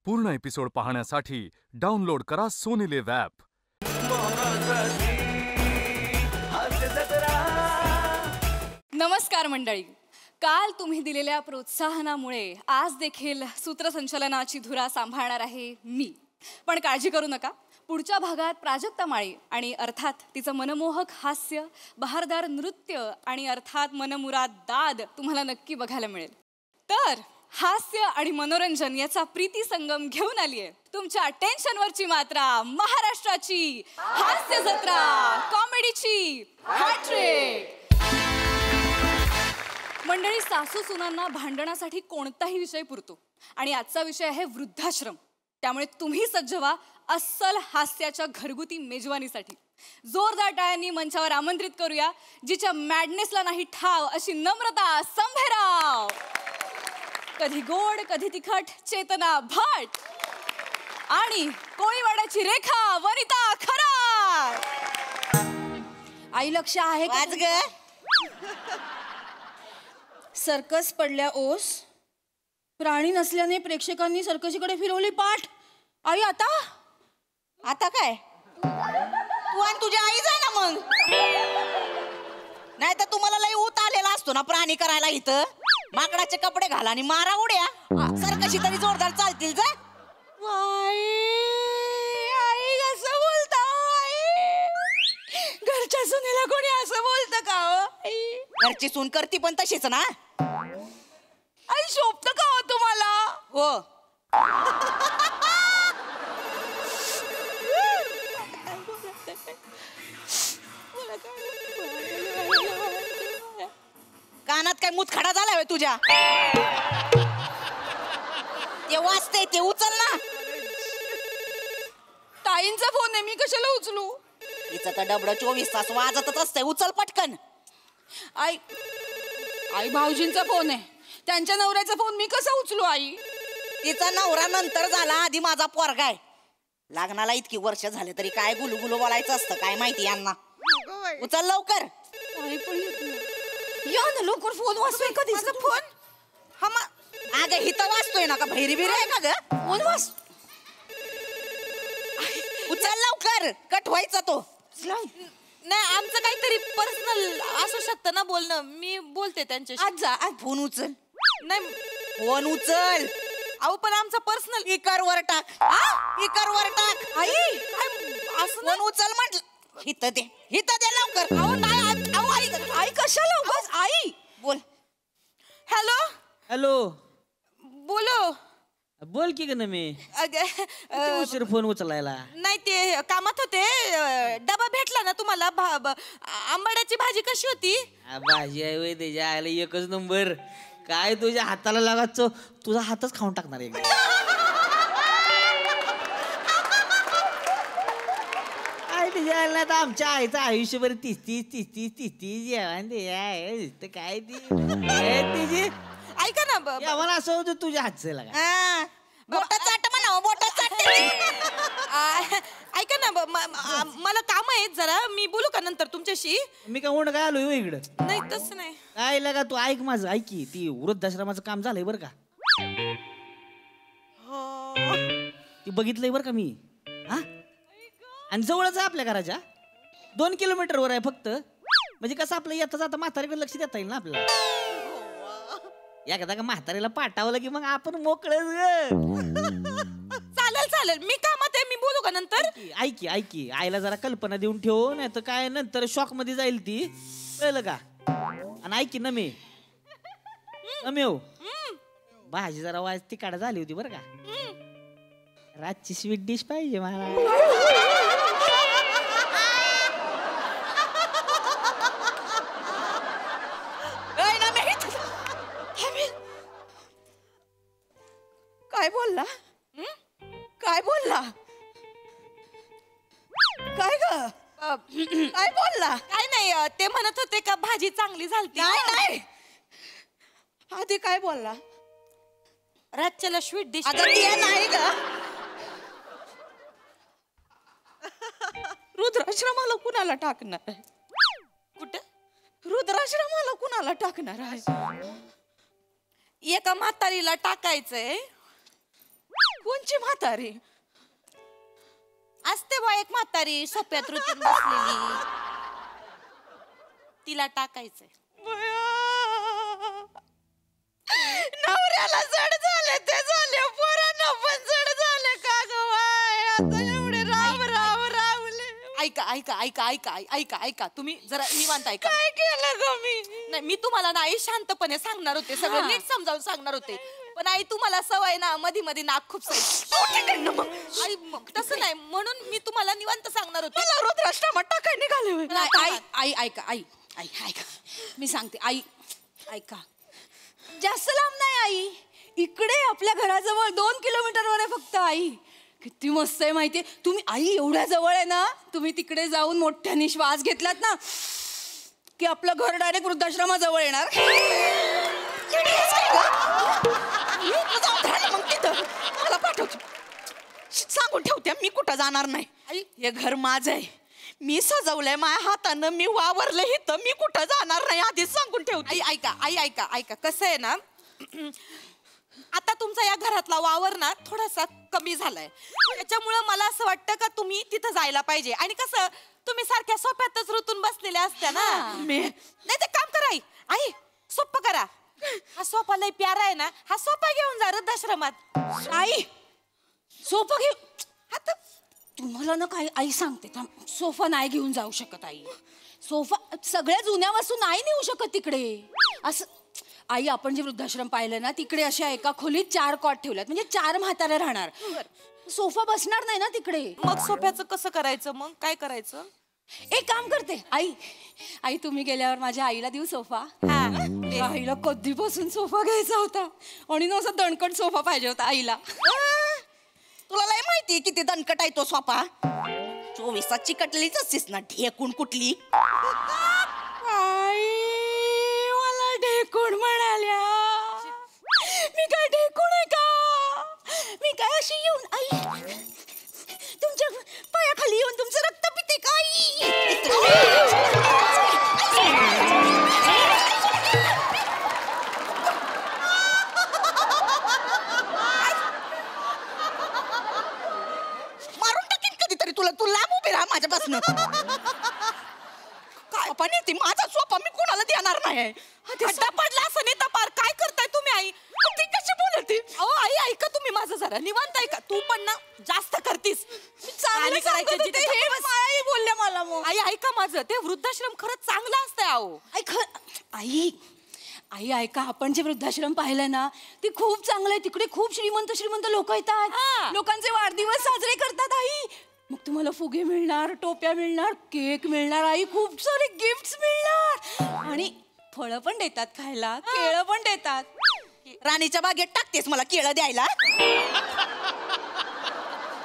पूर्ण एपिसोड पाहण्यासाठी डाउनलोड करा सोनी लिव्ह ॲप. नमस्कार मंडळी. काल तुम्ही दिलेल्या प्रोत्साहनामुळे आज देखील सूत्रसंचालनाची धुरा सांभाळणार आहे मी. पण काळजी करू नका, पुढच्या भागात प्राजक्ता माळी आणि अर्थात तिचं मनमोहक हास्य, बहारदार नृत्य आणि अर्थात मनमुराद दाद तुम्हाला नक्की बघायला मिळेल. तर हास्य आणि मनोरंजन याचा प्रीती संगम घेऊन आली आहे तुमच्या टेन्शनवरची मात्रा, महाराष्ट्राची हास्य जत्रा, कॉमेडीची हॅट्रिक. मंडळी, सासू सुनांना भांडणासाठी कोणताही विषय पुरतो आणि आजचा विषय आहे वृद्धाश्रम. त्यामुळे तुम्ही सज्ज व्हा अस्सल हास्याच्या घरगुती मेजवानीसाठी. जोरदार टाळ्यांनी मंचावर आमंत्रित करूया जिच्या मॅडनेसला नाही ठाव अशी नम्रता संभेराव, कधी गोड कधी तिखट चेतना भट आणि कोळीवाड्याची रेखा वनिता खरात. आई लक्ष आहे का? सर्कस पडल्या ओस, प्राणी नसल्याने प्रेक्षकांनी सर्कशीकडे फिरवली पाठ. आई आता आता काय तू आणि तुझी आई जाय ना मग. नाही तर तुम्हाला लई ऊत आलेला असतो ना प्राणी करायला. इथं माकडाचे कपडे घाला आणि मारा उड्या. सर्कशी तरी जोरदार चालतील. जा आई कसं बोलता आई? घरच्या सुनेला कोणी असं बोलतं का हो? घरची सून करती पण तशीच ना. आई शोभत का हो तुम्हाला? हो. कानात काय मुतखडा झालाय तुझ्या? ते वाजते ते उचल ना. ताईंचा फोन आहे, मी कशाला उचलू? तिचं तर डबड 24 तास वाजतच असतंय. उचल पटकन. आई आई भाऊजींचा फोन आहे, त्यांच्या नवऱ्याचा फोन मी कसा उचलू आई? तिचा नवरा नंतर झाला, आधी माझा पोरगा आहे. लग्नाला इतकी वर्ष झाले तरी काय गुलुगुलू बोलायचं असतं काय माहिती यांना. उचल लवकर. या ना लवकर, फोन वाजतोय. कधीचा फोन? अगं हिथं वाजतोय ना का भैरी बिरी आहे का ग? फोन वाज. उचल लवकर, कट व्हायचा तो. नाही, आमचं काहीतरी पर्सनल असू शकतं ना बोलणं. मी बोलते त्यांच्याशी. आज जा, आज फोन उचल. नाही फोन उचल. अहो पण आमचा पर्सनल. स्पीकर वर टाक. स्पीकर वर टाक. आई काय असं फोन उचल म्हटलं. हिथं दे, हिथं दे लवकर. अहो नाही, अहो आई आई कशाला उगाच? आई बोल. हॅलो हॅलो, बोलो. बोल की ग मी. उशीर फोन उचलायला. नाही ते कामात होते. डबा भेटला ना तुम्हाला? आंबाड्याची भाजी कशी होती? भाजी आहे वय त्याच्या आयला एकच नंबर. काय तुझ्या हाताला लागाच, तुझा हातच खाऊन टाकणार आहे. काय तुझ्या आयला तर आमच्या आईचं आयुष्यभर 30 जेवण दे काय तिची. ऐका ना, मला असं होतं तुझ्या हातचं लागा. बोटा चाट म्हणा, बोटा चाट. ऐका ना, मला काम आहेत जरा. मी बोलू का नंतर तुमच्याशी? मी काय म्हणून काय आलोय इकडं? नाही तसं नाही. काय लागा तू ऐक माझं. ऐक की, ती वृद्धाश्रमाचं काम झालंय बरं का. ती बघितलंय बरं का मी. हा, आणि जवळच आहे आपल्या घराच्या. 2 किलोमीटरवर आहे फक्त. म्हणजे कसं आपलं येता जाता म्हातारीकडे लक्ष देता येईल ना आपल्याला. एकदा का म्हातारीला पाठवलं की मग आपण मोकळं. चालेल चालेल, मी कामात आहे. मी बोलू का नंतर? ऐकी आईला जरा कल्पना देऊन ठेव, नाही तर काय नंतर शॉक मध्ये जाईल ती. कळलं का? आणि ऐकी ना मी हो, भाजी जरा वाज तिकाड झाली होती बरं का. रातची स्वीट डिश पाहिजे मला. काय बोलला? काय बोलला? काय ग? काय बोलला? काय नाही, ते म्हणत होते का भाजी चांगली झालती. नाही, आधी काय बोलला? रातच्याला स्वीट डिश. नाही ग. रुद्राश्रमाला कुणाला टाकणार आहे? कुठं? रुद्राश्रमाला कुणाला टाकणार आहे? एका म्हातारीला टाकायचंय. कोणची म्हातारी असते बा एक म्हातारी सोप्यात रुतून बसलेली, तिला टाकायचंय. नवऱ्याला जड झाले ते झाले, पोरांना पण जड झाले का ग बाय, आता एवढे राम राम रावले. ऐका ऐका ऐका ऐका ऐका ऐका तुम्ही जरा निवांत ऐका. काय केलं ग मी? नाही मी तुम्हाला नाही शांतपणे सांगणार होते, सगळं नीट समजावून सांगणार होते, पण आई तुम्हाला सवय ना मध्ये मध्ये नाक खूप आई तसं नाही म्हणून मी तुम्हाला निवांत सांगणार होते. रुद्राष्टमात टाकाय निघाले. आई आई ऐका आई आई ऐका, मी सांगते आई ऐका, जास्त लांब नाही आई, इकडे आपल्या घराजवळ 2 किलोमीटरवर आहे फक्त. आई किती मस्त आहे माहितीये तुम्ही, आई एवढ्या जवळ आहे ना, तुम्ही तिकडे जाऊन मोठ्याने श्वास घेतलात ना की आपलं घर डायरेक्ट वृद्धाश्रमाजवळ येणार. मग तिथं मला पाठवतो, सांगून ठेवते मी कुठं जाणार नाही. आई हे घर माझं आहे, मी सजवलंय माझ्या हातानं, मी वावरलं इथं, मी कुठं जाणार नाही आधीच सांगून ठेवते. आई ऐका आई ऐका ऐका, कसं आहे ना आता तुमचा या घरातला वावर ना थोडासा कमी झालाय, त्याच्यामुळं मला असं वाटतं का तुम्ही तिथं जायला पाहिजे. आणि कसं तुम्ही सारख्या सोप्यातच रुतून बसलेल्या असत्या ना, नाही ते काम करा आई, आई सोपं करा, हा सोफा लय प्यारा आहे ना, हा सोफा घेऊन जा वृद्धाश्रमात. आई सोफा घेऊ आता तुम्हाला ना काही आई सांगते का, सोफा नाही घेऊन जाऊ शकत आई, सोफा सगळ्या जुन्या वस्तू नाही नेऊ शकत तिकडे. असं आई आपण जे वृद्धाश्रम पाहिलं ना तिकडे अशा एका खोलीत 4 कॉट ठेवल्यात, म्हणजे 4 म्हातारे राहणार, सोफा बसणार नाही ना तिकडे. मग सोफ्याचं कसं करायचं, मग काय करायचं? एक काम करते आई, आई तुम्ही गेल्यावर माझ्या आईला देऊ सोफा. आईला कधीपासून सोफा घ्यायचा होता आणि ना असा दणकट सोफा पाहिजे होता आईला. तुला लय माहिती किती दणकट आहे तो सोफा, 24 चिकटलीच असतीस ना, ढेकून कुठली. आई मला ढेकून म्हणाल्या, मी काय ढेकून आहे का? मी काय अशी येऊन आई तुमच्या पायाखाली येऊन तुमचं रक्त पिते का मारून टाकीन कधीतरी तुला, तू लांब उभी राहा माझ्यापासून. काय पण ती माझा सोफा मी कोणाला देणार नाही. खड्डा पडला असं नाही तपार, काय करताय तुम्ही आई? ती कशी बोलते? अहो आई ऐका तुम्ही माझं जरा निवांत ऐका, तू पण ना जास्त करतीस. चांगलं सांगत होते, हे आई बोलल्या मला. मग आई ऐका माझं, ते वृद्धाश्रम खरंच चांगलं असतंय. अहो आई आई ऐका, आपण जे वृद्धाश्रम पाहिलं ना ते खूप चांगलं आहे, तिकडे खूप श्रीमंत लोक येतात, लोकांचे वाढदिवस साजरे करतात. आई मग तुम्हाला फुगे मिळणार, टोप्या मिळणार, केक मिळणार, आई खूप सारे गिफ्ट्स मिळणार, आणि फळं पण देतात खायला, केळं पण देतात. राणीच्या बागेत टाकतेस मला केळं द्यायला?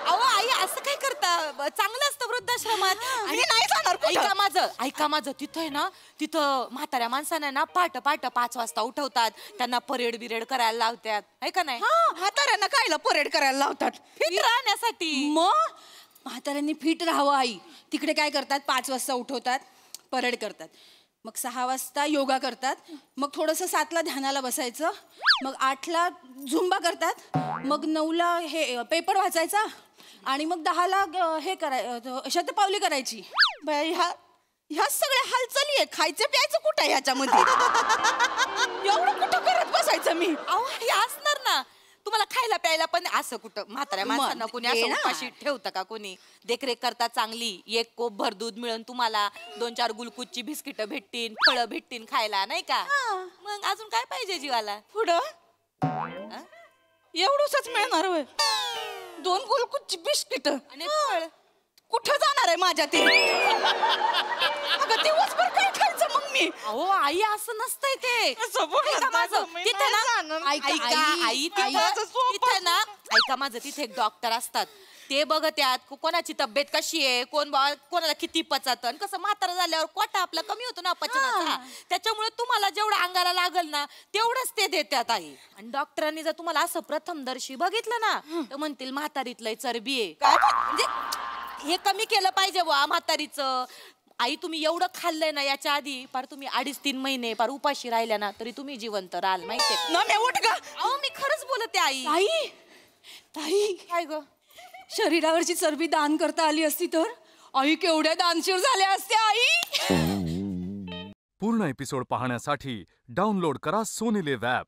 अहो आई असं काय करता, चांगलं असतं वृद्धाश्रमात. आणि नाही जाणार कुठं. ऐका माझं तिथं आहे ना, तिथं म्हाताऱ्या माणसांना ना पहाटे 5 वाजता उठवतात, त्यांना परेड बिरेड करायला लावतात, आहे का नाही? म्हाताऱ्यांना कायला परेड करायला लावतात? फिट राहण्यासाठी. मग म्हाताऱ्यांनी फिट राहावं आई, तिकडे काय करतात, 5 वाजता उठवतात, परेड करतात, मग 6 वाजता योगा करतात, मग थोडंसं 7ला ध्यानाला बसायचं, मग 8ला झुंबा करतात, मग 9ला हे पेपर वाचायचा, आणि मग 10ला हे करायचं, शतपावली करायची. ह्या सगळ्या हालचाली आहे, खायचं प्यायचं कुठं ह्याच्यामध्ये? एवढं कुठं करत बसायचं मी? अहो हे असणार ना, तुम्हाला खायला प्यायला पण असं कुठं म्हाताऱ्या माणसांना कोणी असं उपाशी ठेवतं का? कोणी देखरेख करता चांगली, 1 कोप भर दूध मिळून तुम्हाला 2-4 गुलकुच्ची बिस्किट भेटतील, फळं भेटतील खायला, नाही का? मग अजून काय पाहिजे जीवाला? पुढं एवढंच मिळणार होय? 2 गुलकुच्ची बिस्किट आणि फळ कुठं जाणार आहे माझ्या ते? अगं दिवसभर काय खायचं मग मी? अहो आई असं नसतंय ते. ऐका माझं, तिथे ना तिथे ना ऐका माझं, तिथे एक डॉक्टर असतात, ते बघत्यात कोणाची तब्येत कशी आहे, कोणाला किती पचत, आणि कसं म्हातारा झाल्यावर कोटा आपला कमी होतो ना पचनाचा, त्याच्यामुळे तुम्हाला जेवढं अंगाला लागल ना तेवढंच ते देतात आई. आणि डॉक्टरांनी जर तुम्हाला असं प्रथमदर्शी बघितलं ना तर म्हणतील म्हातारीत लय चरबी आहे, म्हणजे हे कमी केलं पाहिजे बुवा म्हातारीचं. आई तुम्ही एवढं खाल्लंय ना याच्या आधी, पार तुम्ही 2.5-3 महिने पार उपाशी राहिल्या ना तरी तुम्ही जिवंत राहाल, माहितीये ना? मी उठ गा. अहो मी खरंच बोलते आई. आई ताई काय ग शरीरावरची चरबी दान करता आली असती तर आई केवढ्या दानशूर झाल्या असत्या आई. पूर्ण एपिसोड पाहण्यासाठी डाउनलोड करा सोनी लिव्ह ॲप.